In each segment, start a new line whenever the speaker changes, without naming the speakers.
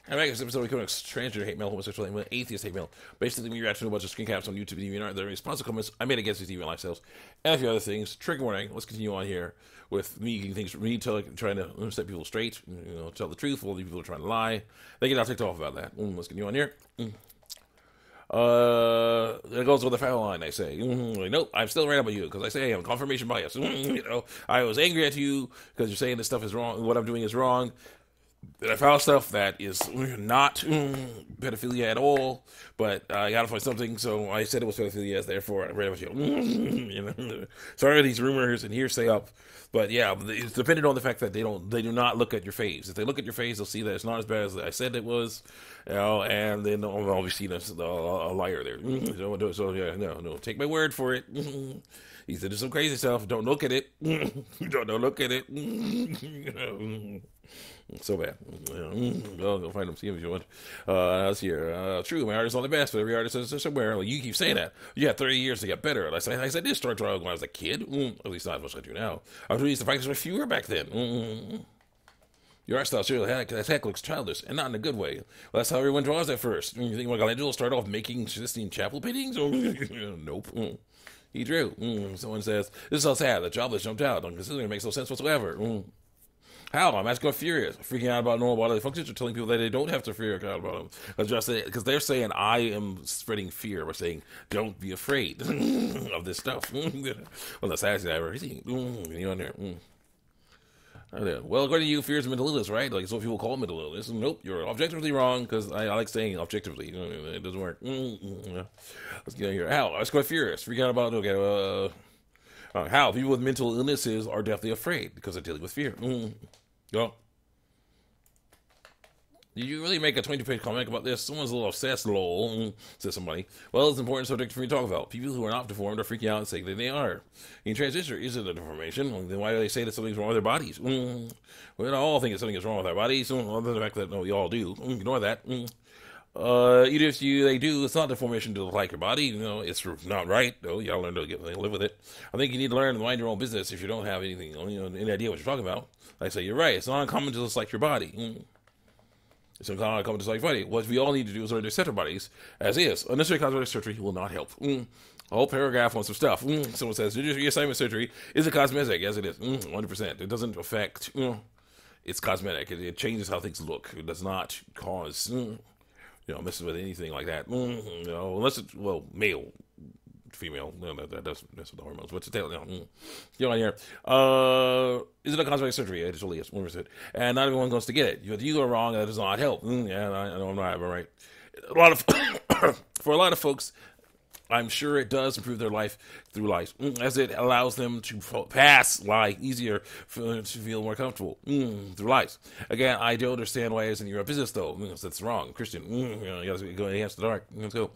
And I guess this episode we come to transgender hate mail, homosexual hate mail, atheist hate mail. Basically, me reacting to a bunch of screen caps on YouTube TV and the responsive comments I made against these TV lifestyles and a few other things. Trigger warning. Let's continue on here with me getting things, trying to set people straight, tell the truth while people are trying to lie. They get all ticked off about that. Let's continue on here. It goes with the foul line, I say. Nope, I'm still right about you, because I say I'm confirmation bias. I was angry at you because you're saying this stuff is wrong, what I'm doing is wrong. And I found stuff that is not pedophilia at all, but I gotta find something, so I said it was pedophilia, therefore I read about you. Sorry, these rumors and hearsay up, but yeah, it's dependent on the fact that they do not look at your face. If they look at your face, they'll see that it's not as bad as I said it was, and then obviously there's a liar there. So yeah, no, take my word for it. He said there's some crazy stuff. Don't look at it. don't look at it. So bad. Go find them, see them if you want. Let's hear. True, my artist's not the best, but every artist is somewhere. Like, you keep saying that. You had 30 years to get better. I said this start drawing when I was a kid. At least not as much as I do now. I was used to practice with fewer back then. Your art style sure as heck looks childish, and not in a good way. Well, that's how everyone draws at first. You think Michelangelo started off making Sistine Chapel paintings? Nope. He drew. Someone says, this is so sad. The jobless jumped out. Considering it makes no sense whatsoever. How? I'm asking furious, freaking out about normal bodily functions, or telling people that they don't have to freak out about them. Because they're saying I am spreading fear by saying don't be afraid of this stuff. Well, the saddest thing I ever seen. You on there? Well, according to you, fear is mental illness, right? Like, so people call it mental illness. Nope, you're objectively wrong, because I like saying objectively. It doesn't work. Let's get here. How? I was quite furious. Freak out about, how? People with mental illnesses are definitely afraid because they're dealing with fear. Did you really make a 20-page comment about this? Someone's a little obsessed, lol, says somebody. Well, it's an important subject for me to talk about. People who are not deformed are freaking out and saying that they are. Transgender isn't a deformation. Then why do they say that something's wrong with their bodies? We don't all think that something is wrong with our bodies, other than the fact that we all do. Ignore that. Even if they do, it's not deformation to look like your body. It's not right, though. You gotta learn to live with it. I think you need to learn to mind your own business if you don't have anything, any idea what you're talking about. Like I say, you're right. It's not uncommon to look like your body. It's not uncommon to look like your body. What we all need to do is learn to accept our bodies as is. Unnecessary cosmetic surgery will not help. A whole paragraph on some stuff. Someone says, reassignment surgery is a cosmetic, as it is. 100%. It doesn't affect, it's cosmetic. It changes how things look. It does not cause... messes with anything like that. Unless it's, male, female. That does mess with the hormones. What's the tail? Get on here. Is it a cosmetic surgery? It totally is. 100%. And not everyone goes to get it. You are wrong. That does not help. I know I'm not right. For a lot of folks, I'm sure it does improve their life through life, as it allows them to pass life easier, to feel more comfortable through life. Again, I don't understand why it isn't your business, though. That's wrong. Christian, you gotta go against the dark. Let's go.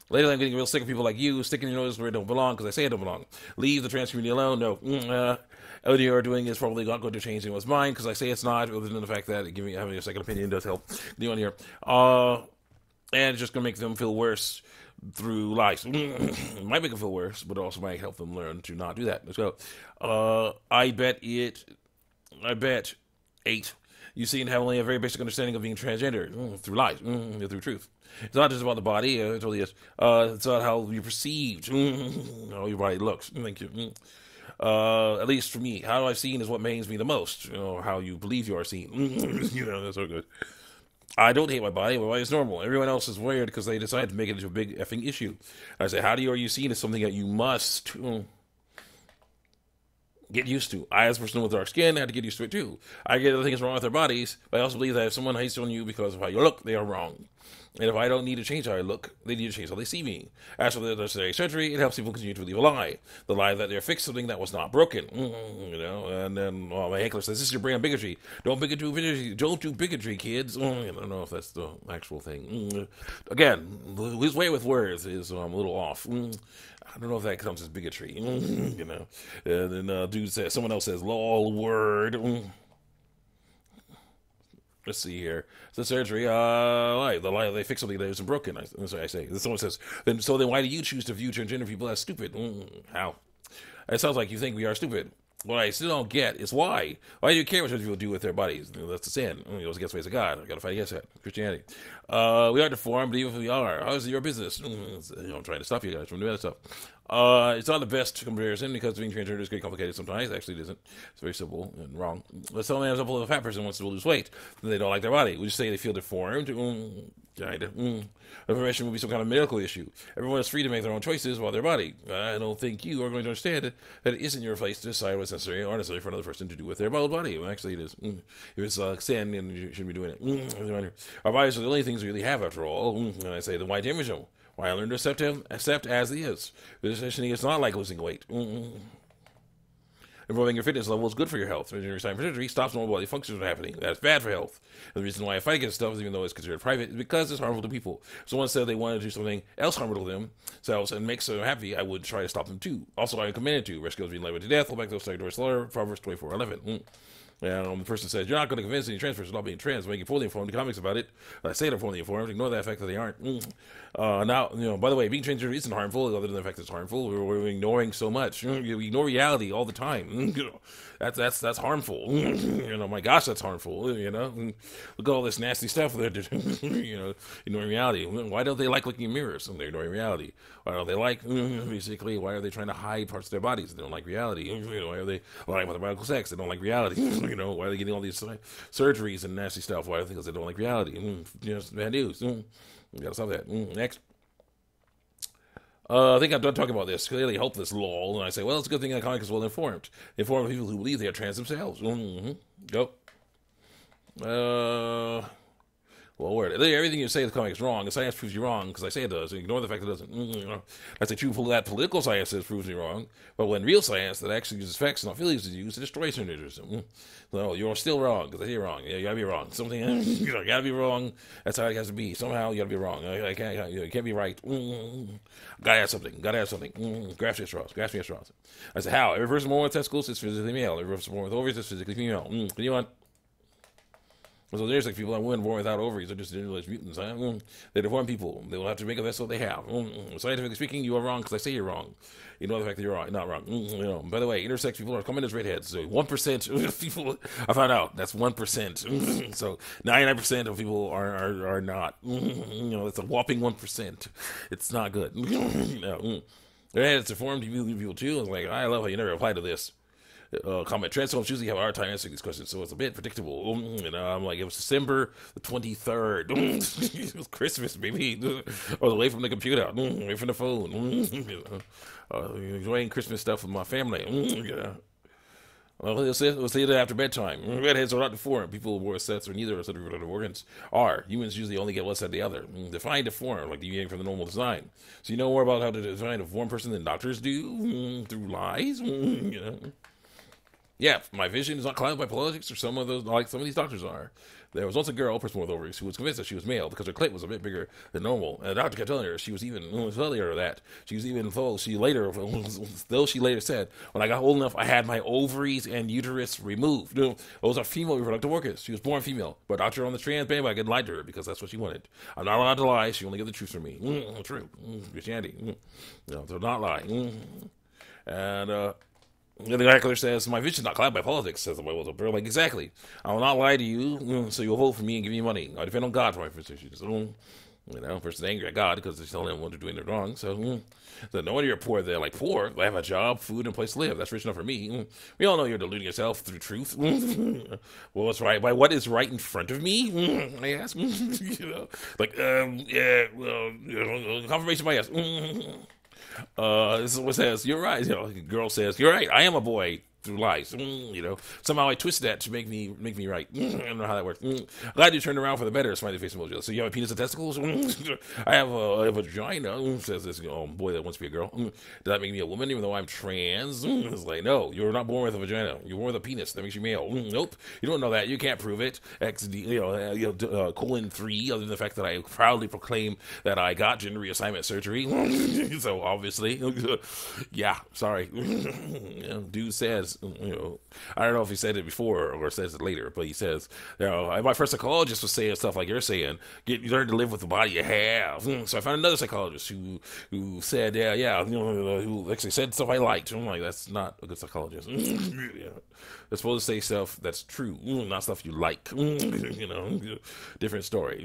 Lately, I'm getting real sick of people like you sticking your nose where it don't belong because I say it don't belong. Leave the trans community alone. No. What you're doing is probably not going to change anyone's mind because I say it's not, other than the fact that having a second opinion does help. You on here. And it's just going to make them feel worse through life. It might make them feel worse, but also might help them learn to not do that. Let's go. I bet 8. You seem to have only a very basic understanding of being transgender through life, through truth. It's not just about the body, it totally is. It's about how you're perceived, how your body looks. Thank you. At least for me, how I've seen is what pains me the most. How you believe you are seen. That's so good. I don't hate my body. My body is normal. Everyone else is weird because they decided to make it into a big effing issue. I say, are you seen as something that you must get used to? I, as a person with dark skin, had to get used to it too. I get other things wrong with their bodies, but I also believe that if someone hates on you because of how you look, they are wrong. And if I don't need to change how I look, they need to change how they see me. As for the necessary surgery, it helps people continue to believe a lie. The lie that they're fixing something that was not broken. And then my heckler says, this is your brand of bigotry. Don't do bigotry, kids. I don't know if that's the actual thing. Again, his way with words is a little off. I don't know if that counts as bigotry. And then someone else says, lol, word. Let's see here. The surgery, the lie, they fix something that isn't broken. That's what I say. Someone says, then why do you choose to view transgender people as stupid? How? It sounds like you think we are stupid. What I still don't get is why. Why do you care what people do with their bodies? That's the sin. It goes against the ways of God. I got to fight against that. Christianity. We are deformed, but even if we are, how is it your business? I'm trying to stop you guys from doing that stuff. It's not the best comparison because being transgender is getting complicated sometimes. Actually, it isn't. It's very simple and wrong. Let's tell an example of a fat person wants to lose weight. They don't like their body. We just say they feel deformed. Kind of. Deformation would be some kind of medical issue. Everyone is free to make their own choices about their body. I don't think you are going to understand that it isn't your place to decide what's necessary or necessary for another person to do with their body. Well, actually, it is. If it's sin, then you shouldn't be doing it. Our bodies are the only things we really have, after all. And I say, then why damage them? Why I learn to accept him, accept as he is. This conditioning is not like losing weight. Improving your fitness level is good for your health. When you're time for surgery, stops normal body functions from happening. That's bad for health. And the reason why I fight against stuff, even though it's considered private, is because it's harmful to people. If someone said they wanted to do something else harmful to themselves and makes them happy, I would try to stop them too. Also, I am commanded to. Rescue those being led to death. Hold back those starting to slaughter. Proverbs 24:11. The person says, you're not going to convince any trans person not being trans, making fully informed comics about it. I say they're fully informed, ignore that fact that they aren't. Now, by the way, being transgender isn't harmful, other than the fact that it's harmful. We're ignoring so much. We ignore reality all the time. That's harmful. My gosh, that's harmful. Look at all this nasty stuff they're doing. Ignoring reality. Why don't they like looking in mirrors? They're ignoring reality. Why don't they like, basically, why are they trying to hide parts of their bodies? They don't like reality. Why are they lying about their medical sex? They don't like reality. Why are they getting all these surgeries and nasty stuff? Why? Because they don't like reality. Bad news. We gotta stop that. Next. I think I'm done talking about this. Clearly hopeless, lol. And I say, well, it's a good thing that comic is well informed. Informed people who believe they are trans themselves. Go. Well, everything you say in the comic is wrong. The science proves you wrong because I say it does. Ignore the fact that it doesn't. That's the true that political science says proves me wrong. But when real science that actually uses facts, not feelings, is used to destroy transgenderism. No, you're still wrong because I say you're wrong. Yeah, you gotta be wrong. Something you gotta be wrong. That's how it has to be. Somehow you gotta be wrong. I can't. You can't be right. Gotta have something. Gotta have something. Grasp your straws. Grasp your straws. I say how every person born with testicles is physically male. Every person born with ovaries is physically female. Can you want? So there's like people that women born without ovaries are just generalized mutants. They're deformed people. They will have to make a vessel they have. Scientifically speaking, you are wrong because I say you're wrong. You know the fact that you're not wrong. By the way, intersex people are coming as redheads. So 1% of people, I found out, that's 1%. So 99% of people are not. It's a whopping 1%. It's not good. Redheads deformed people too. It's like, I love how you never replied to this. Comment. Transforms usually have a hard time answering these questions, so it's a bit predictable. I'm like, it was December the 23rd. It was Christmas, baby. I was away from the computer, away from the phone. Enjoying Christmas stuff with my family. Well, we'll say that after bedtime. Redheads are not deformed. People with more sets or neither of the reproductive organs are. Humans usually only get one set of the other. Define deformed, like deviating from the normal design. So you know more about how to define a deformed person than doctors do through lies. Yeah, my vision is not clouded by politics or some of these doctors are. There was once a girl, person with ovaries, who was convinced that she was male because her clit was a bit bigger than normal. And the doctor kept telling her she was even earlier that. She was even though she later said, when I got old enough, I had my ovaries and uterus removed. Those are female reproductive organs. She was born female, but a doctor on the trans bandwagon lied to her because that's what she wanted. I'm not allowed to lie. She only get the truth from me. True. Christianity. So not lie. And the heckler says, my vision is not clouded by politics, says the white wolf. Like, exactly. I will not lie to you, so you'll vote for me and give me money. I depend on God for my positions. Person's angry at God because they're telling him what they're doing it wrong. So no wonder you're poor. They're like, poor? I have a job, food, and a place to live. That's rich enough for me. We all know you're deluding yourself through truth. Well, what's right? By what is right in front of me? I ask. Confirmation bias. This is what says, you're right. The girl says, you're right. I am a boy through lies. Somehow I twisted that to make me right. I don't know how that works. Glad you turned around for the better. Smiley face emoji. So you have a penis and testicles? I have a vagina. Says this boy that wants to be a girl. Does that make me a woman even though I'm trans? It's like, no, you're not born with a vagina. You're born with a penis. That makes you male. Nope. You don't know that. You can't prove it. :3, other than the fact that I proudly proclaim that I got gender reassignment surgery. So obviously, yeah, sorry. Dude says says, I don't know if he said it before or says it later, but he says, my first psychologist was saying stuff like you're saying, you learn to live with the body you have. So I found another psychologist who said, who actually said stuff I liked. I'm like, that's not a good psychologist. Yeah. They're supposed to say stuff that's true, not stuff you like. Different story.